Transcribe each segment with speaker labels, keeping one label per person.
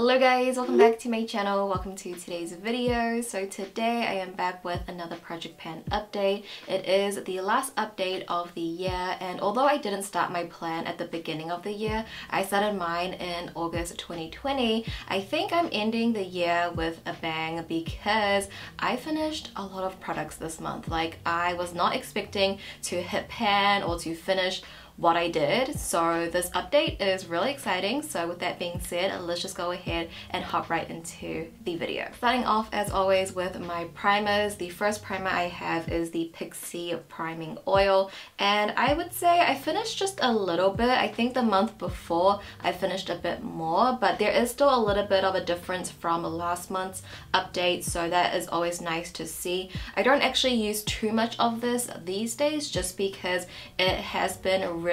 Speaker 1: Hello guys, welcome back to my channel. Welcome to today's video. So today I am back with another project pan update. It is the last update of the year, and although I didn't start my plan at the beginning of the year, I started mine in August 2020. I think I'm ending the year with a bang because I finished a lot of products this month. Like, I was not expecting to hit pan or to finish what I did, so this update is really exciting. So with that being said, let's just go ahead and hop right into the video. Starting off as always with my primers. The first primer I have is the Pixie Priming Oil, and I would say I finished just a little bit. I think the month before I finished a bit more, but there is still a little bit of a difference from last month's update, so that is always nice to see. I don't actually use too much of this these days just because it has been really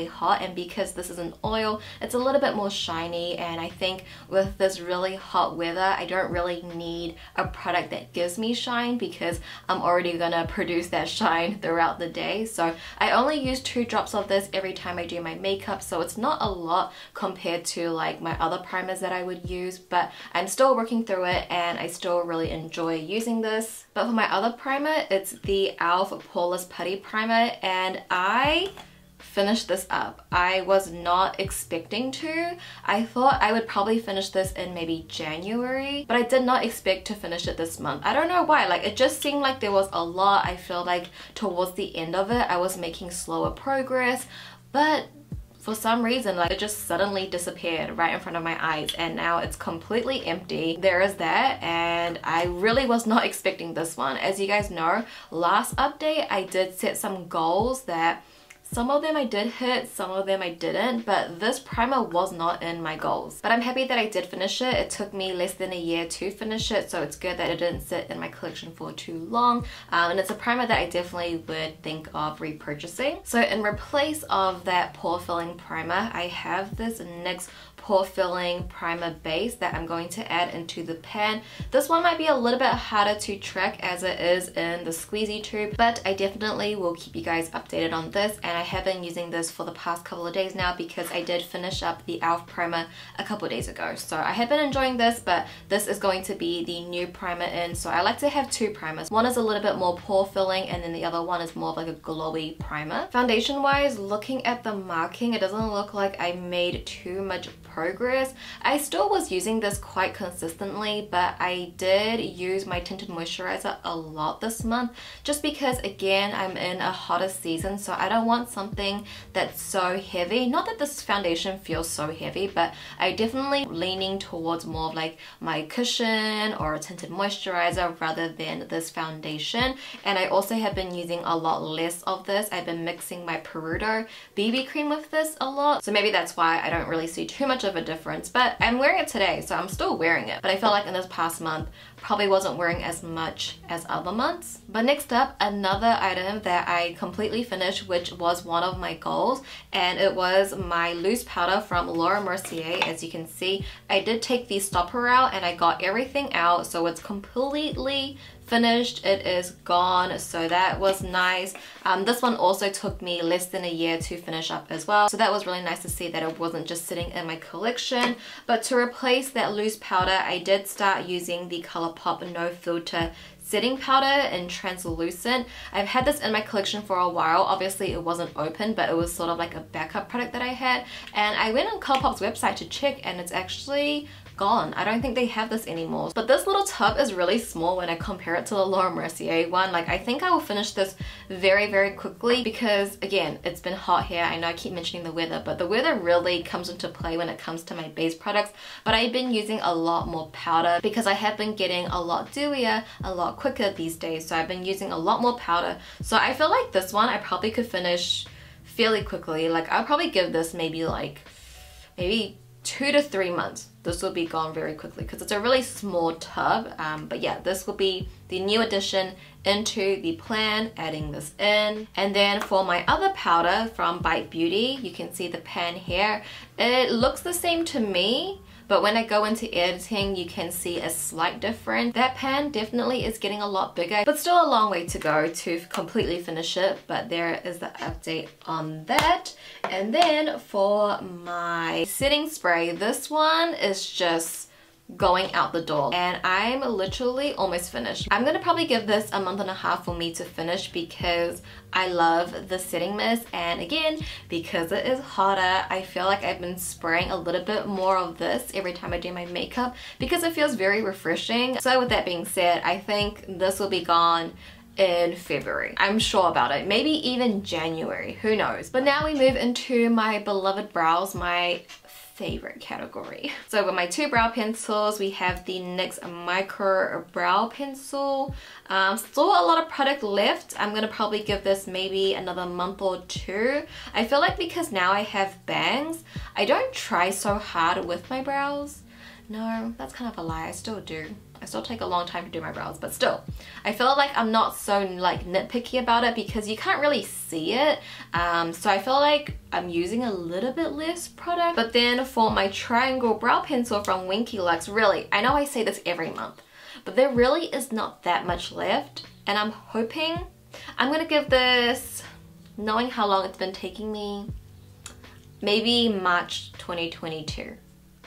Speaker 1: hot, and because this is an oil, it's a little bit more shiny, and I think with this really hot weather I don't really need a product that gives me shine because I'm already gonna produce that shine throughout the day. So I only use 2 drops of this every time I do my makeup, so it's not a lot compared to like my other primers that I would use, but I'm still working through it and I still really enjoy using this. But for my other primer, it's the e.l.f. Paulus Putty Primer, and I finished this up. I was not expecting to. I thought I would probably finish this in maybe January, but I did not expect to finish it this month. I don't know why, like it just seemed like there was a lot. I feel like towards the end of it I was making slower progress, but for some reason like it just suddenly disappeared right in front of my eyes, and now it's completely empty. There is that, and I really was not expecting this one. As you guys know, last update I did set some goals that some of them I did hit, some of them I didn't, but this primer was not in my goals. But I'm happy that I did finish it. It took me less than a year to finish it, so it's good that it didn't sit in my collection for too long. And it's a primer that I definitely would think of repurchasing. So in replace of that pore filling primer, I have this NYX pore filling primer base that I'm going to add into the pan. This one might be a little bit harder to track as it is in the squeezy tube, but I definitely will keep you guys updated on this. And I have been using this for the past couple of days now because I did finish up the e.l.f. primer a couple of days ago. So I have been enjoying this, but this is going to be the new primer in. So I like to have 2 primers. One is a little bit more pore filling, and then the other one is more of like a glowy primer. Foundation wise, looking at the marking, it doesn't look like I made too much progress. I still was using this quite consistently, but I did use my tinted moisturizer a lot this month just because, again, I'm in a hotter season, so I don't want something that's so heavy. Not that this foundation feels so heavy, but I definitely leaning towards more of like my cushion or a tinted moisturizer rather than this foundation. And I also have been using a lot less of this. I've been mixing my Perudo BB cream with this a lot, so maybe that's why I don't really see too much of a difference. But I'm wearing it today, so I'm still wearing it, but I feel like in this past month probably wasn't wearing as much as other months. But next up, another item that I completely finished, which was one of my goals, and it was my loose powder from Laura Mercier. As you can see, I did take the stopper out and I got everything out, so it's completely finished. It is gone, so that was nice. This one also took me less than a year to finish up as well, so that was really nice to see that it wasn't just sitting in my collection. But to replace that loose powder, I did start using the Colourpop No Filter setting powder in translucent. I've had this in my collection for a while. Obviously it wasn't open, but it was sort of like a backup product that I had, and I went on Colourpop's website to check and it's actually gone. I don't think they have this anymore. But this little tub is really small when I compare it to the Laura Mercier one. Like, I think I will finish this very quickly because, again, it's been hot here. I know I keep mentioning the weather, but the weather really comes into play when it comes to my base products. But I've been using a lot more powder because I have been getting a lot dewier a lot quicker these days, so I've been using a lot more powder. So I feel like this one I probably could finish fairly quickly. Like, I'll probably give this maybe 2 to 3 months. This will be gone very quickly because it's a really small tub. But yeah, this will be the new addition into the plan, adding this in. And then for my other powder from Bite Beauty, you can see the pan here. It looks the same to me, but when I go into editing, you can see a slight difference. That pan definitely is getting a lot bigger, but still a long way to go to completely finish it. But there is the update on that. And then for my setting spray, this one is just going out the door, and I'm literally almost finished. I'm gonna probably give this a month and a half for me to finish because I love the setting mist, and again, because it is hotter, I feel like I've been spraying a little bit more of this every time I do my makeup because it feels very refreshing. So with that being said, I think this will be gone in February. I'm sure about it. Maybe even January, who knows. But now we move into my beloved brows, my favorite category. So with my two brow pencils, we have the NYX Micro Brow Pencil. Still a lot of product left. I'm gonna probably give this maybe another month or two. I feel like because now I have bangs, I don't try so hard with my brows. No, that's kind of a lie. I still do. I still take a long time to do my brows, but still, I feel like I'm not so like nitpicky about it because you can't really see it. So I feel like I'm using a little bit less product. But then for my triangle brow pencil from Winky Lux, really, I know I say this every month, but there really is not that much left. And I'm hoping, I'm gonna give this, knowing how long it's been taking me, maybe March 2022.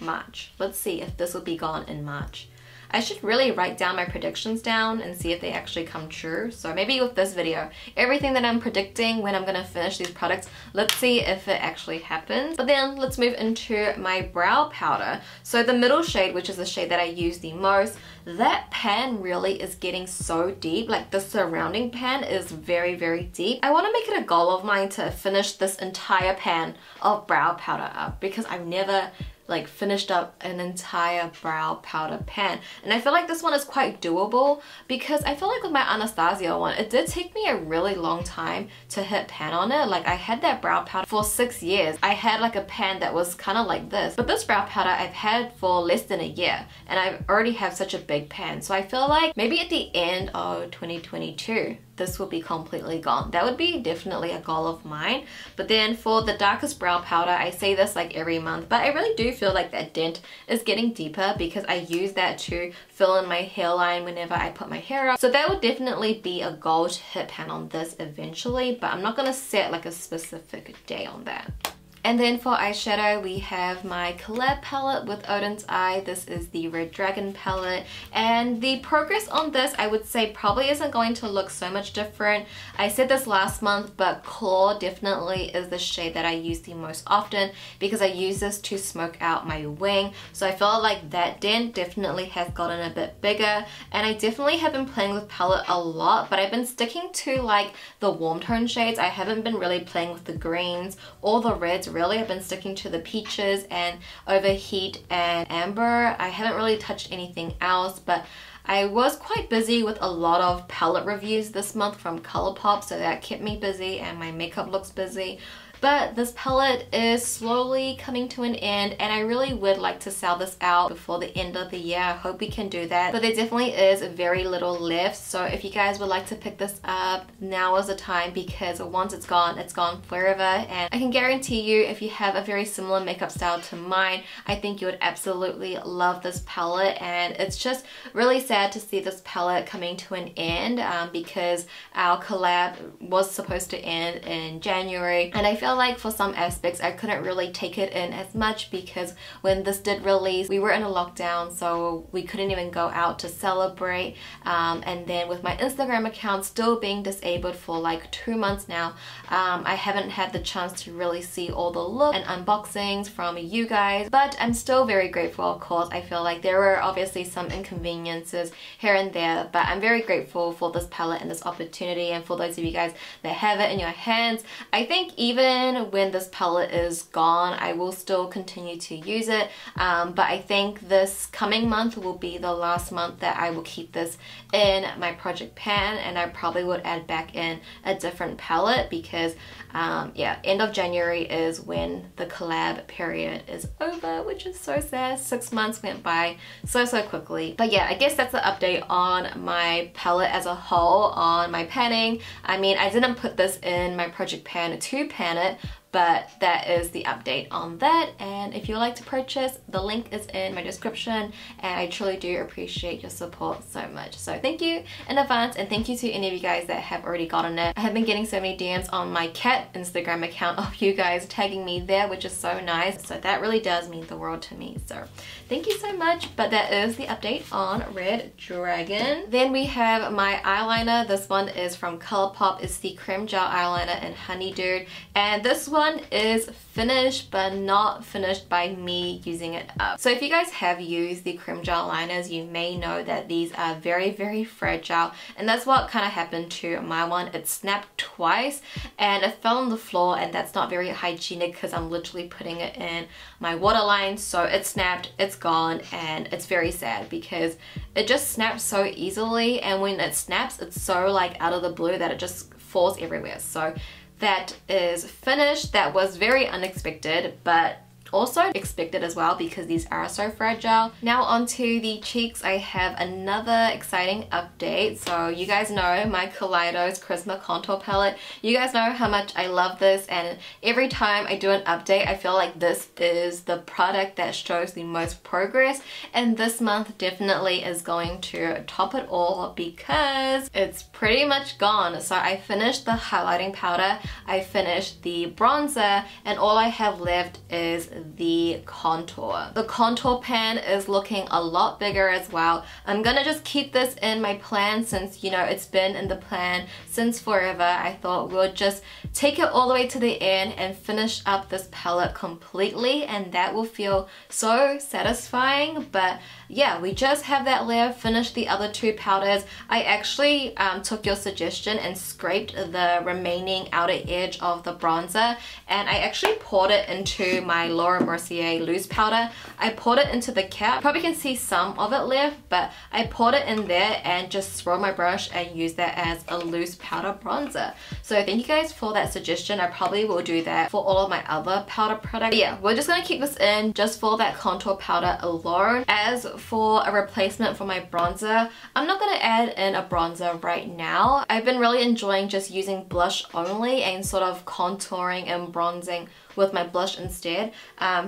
Speaker 1: March. Let's see if this will be gone in March. I should really write down my predictions down and see if they actually come true. So maybe with this video, everything that I'm predicting when I'm gonna finish these products, let's see if it actually happens. But then let's move into my brow powder. So the middle shade, which is the shade that I use the most, that pan really is getting so deep. Like the surrounding pan is very, very deep. I want to make it a goal of mine to finish this entire pan of brow powder up because I've never like finished up an entire brow powder pan, and I feel like this one is quite doable because I feel like with my Anastasia one, it did take me a really long time to hit pan on it. Like I had that brow powder for 6 years. I had like a pan that was kind of like this, but this brow powder I've had for less than a year, and I already have such a big pan. So I feel like maybe at the end of 2022 this will be completely gone. That would be definitely a goal of mine. But then for the darkest brow powder, I say this like every month, but I really do feel like that dent is getting deeper because I use that to fill in my hairline whenever I put my hair up. So that would definitely be a goal to hit pan on this eventually, but I'm not gonna set like a specific day on that. And then for eyeshadow, we have my COLLAB palette with ODEN'S Eye. This is the Red Dragon palette. And the progress on this, I would say, probably isn't going to look so much different. I said this last month, but Claw definitely is the shade that I use the most often because I use this to smoke out my wing. So I feel like that dent definitely has gotten a bit bigger. And I definitely have been playing with palette a lot, but I've been sticking to like the warm tone shades. I haven't been really playing with the greens or the reds. Really, I've been sticking to the peaches and overheat and amber. I haven't really touched anything else, but I was quite busy with a lot of palette reviews this month from Colourpop, so that kept me busy and my makeup looks busy. But this palette is slowly coming to an end, and I really would like to sell this out before the end of the year. I hope we can do that. But there definitely is very little left, so if you guys would like to pick this up, now is the time because once it's gone forever. And I can guarantee you, if you have a very similar makeup style to mine, I think you would absolutely love this palette. And it's just really sad to see this palette coming to an end because our collab was supposed to end in January, and I feel like for some aspects I couldn't really take it in as much because when this did release, we were in a lockdown, so we couldn't even go out to celebrate. And then with my Instagram account still being disabled for like 2 months now, I haven't had the chance to really see all the looks and unboxings from you guys, but I'm still very grateful. Of course, I feel like there were obviously some inconveniences here and there, but I'm very grateful for this palette and this opportunity. And for those of you guys that have it in your hands, I think even when this palette is gone, I will still continue to use it, but I think this coming month will be the last month that I will keep this in my project pan, and I probably would add back in a different palette because yeah, end of January is when the collab period is over, which is so sad. 6 months went by so quickly. But yeah, I guess that's the update on my palette as a whole, on my panning. I mean, I didn't put this in my project pan to pan it, But that is the update on that, and if you would like to purchase, the link is in my description, and I truly do appreciate your support so much. So thank you in advance, and thank you to any of you guys that have already gotten it. I have been getting so many DMs on my cat Instagram account of you guys tagging me there, which is so nice. So that really does mean the world to me. So thank you so much. But that is the update on Red Dragon. Then we have my eyeliner. This one is from Colourpop. It's the Creme Gel Eyeliner in Honey Dude, and this one is finished but not finished by me using it up. So if you guys have used the Creme Gel liners, you may know that these are very fragile, and that's what kind of happened to my one. It snapped twice and it fell on the floor, and that's not very hygienic because I'm literally putting it in my waterline. So it snapped, it's gone, and it's very sad because it just snaps so easily, and when it snaps it's so like out of the blue that it just falls everywhere. So that is finished. That was very unexpected, but also expected as well because these are so fragile. Now onto the cheeks, I have another exciting update. So you guys know my Kaleidos Charisma Contour Palette. You guys know how much I love this, and every time I do an update I feel like this is the product that shows the most progress, and this month definitely is going to top it all because it's pretty much gone. So I finished the highlighting powder, I finished the bronzer, and all I have left is the contour. The contour pan is looking a lot bigger as well. I'm gonna just keep this in my plan since, you know, it's been in the plan since forever. I thought we'll just take it all the way to the end and finish up this palette completely, and that will feel so satisfying. But yeah, we just have that left. Finish the other two powders. I actually took your suggestion and scraped the remaining outer edge of the bronzer, and I actually poured it into my Laura Mercier loose powder. I poured it into the cap. Probably can see some of it left, but I poured it in there and just swirled my brush and used that as a loose powder bronzer. So thank you guys for that suggestion. I probably will do that for all of my other powder products. But yeah, we're just gonna keep this in just for that contour powder alone. As for a replacement for my bronzer, I'm not gonna add in a bronzer right now. I've been really enjoying just using blush only and sort of contouring and bronzing with my blush instead.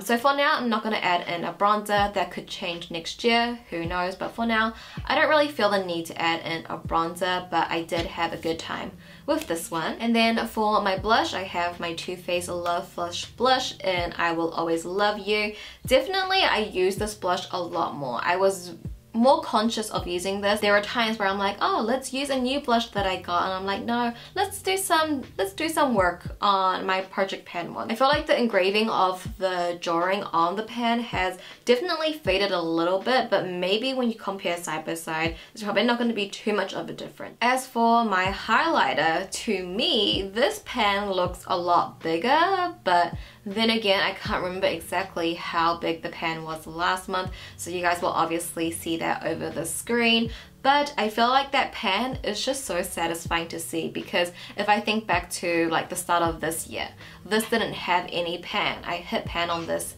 Speaker 1: So for now, I'm not going to add in a bronzer. That could change next year, who knows, but for now I don't really feel the need to add in a bronzer, but I did have a good time with this one. And then for my blush, I have my Too Faced Love Flush blush in I Will Always Love You. Definitely I use this blush a lot more. I was more conscious of using this. There are times where I'm like, oh, let's use a new blush that I got, and I'm like, no, let's do some work on my project pan one. I feel like the engraving of the drawing on the pan has definitely faded a little bit, but maybe when you compare side by side, there's probably not going to be too much of a difference. As for my highlighter, to me, this pan looks a lot bigger, but then again, I can't remember exactly how big the pan was last month, so you guys will obviously see that over the screen. But I feel like that pan is just so satisfying to see, because if I think back to like the start of this year, this didn't have any pan. I hit pan on this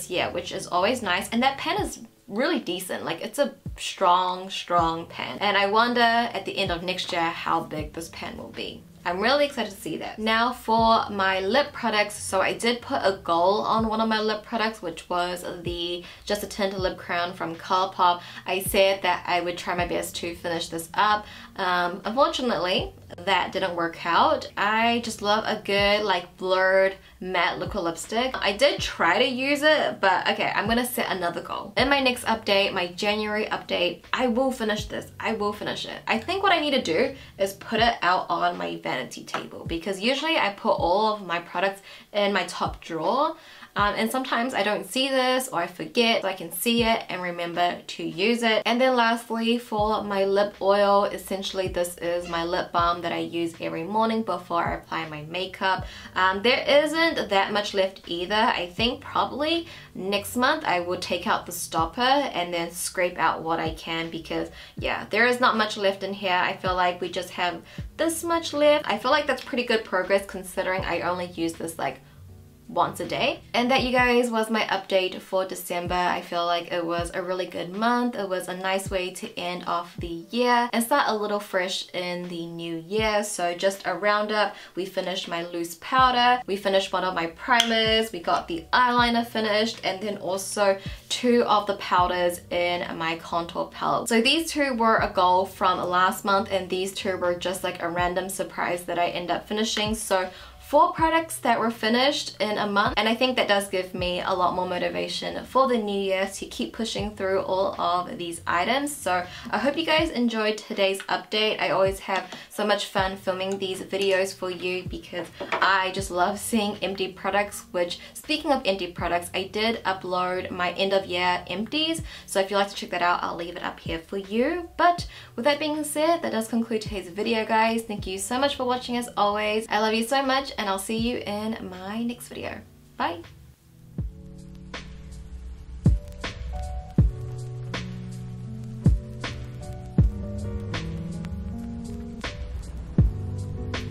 Speaker 1: year, which is always nice, and that pan is really decent. Like, it's a strong pan, and I wonder at the end of next year how big this pan will be. I'm really excited to see that. Now for my lip products, so I did put a goal on one of my lip products, which was the Just a Tint Lip Crown from Colourpop. I said that I would try my best to finish this up. Unfortunately, that didn't work out. I just love a good like blurred matte liquid lipstick. I did try to use it, but okay, I'm gonna set another goal. In my next update, my January update, I will finish this. I will finish it. I think what I need to do is put it out on my vanity table, because usually I put all of my products in my top drawer. And sometimes I don't see this or I forget, so I can see it and remember to use it. And then lastly, for my lip oil, essentially this is my lip balm that I use every morning before I apply my makeup. There isn't that much left either. I think probably next month I will take out the stopper and then scrape out what I can, because yeah, there is not much left in here. I feel like we just have this much left. I feel like that's pretty good progress considering I only use this like once a day. And that, you guys, was my update for December. I feel like it was a really good month. It was a nice way to end off the year and start a little fresh in the new year. So just a roundup: we finished my loose powder, we finished one of my primers, we got the eyeliner finished, and then also 2 of the powders in my contour palette. So these 2 were a goal from last month, and these 2 were just like a random surprise that I end up finishing. So 4 products that were finished in a month, and I think that does give me a lot more motivation for the new year to keep pushing through all of these items. So I hope you guys enjoyed today's update. I always have so much fun filming these videos for you because I just love seeing empty products, which, speaking of empty products, I did upload my end of year empties, so if you'd like to check that out, I'll leave it up here for you. But with that being said, that does conclude today's video, guys. Thank you so much for watching as always. I love you so much, and I'll see you in my next video. Bye!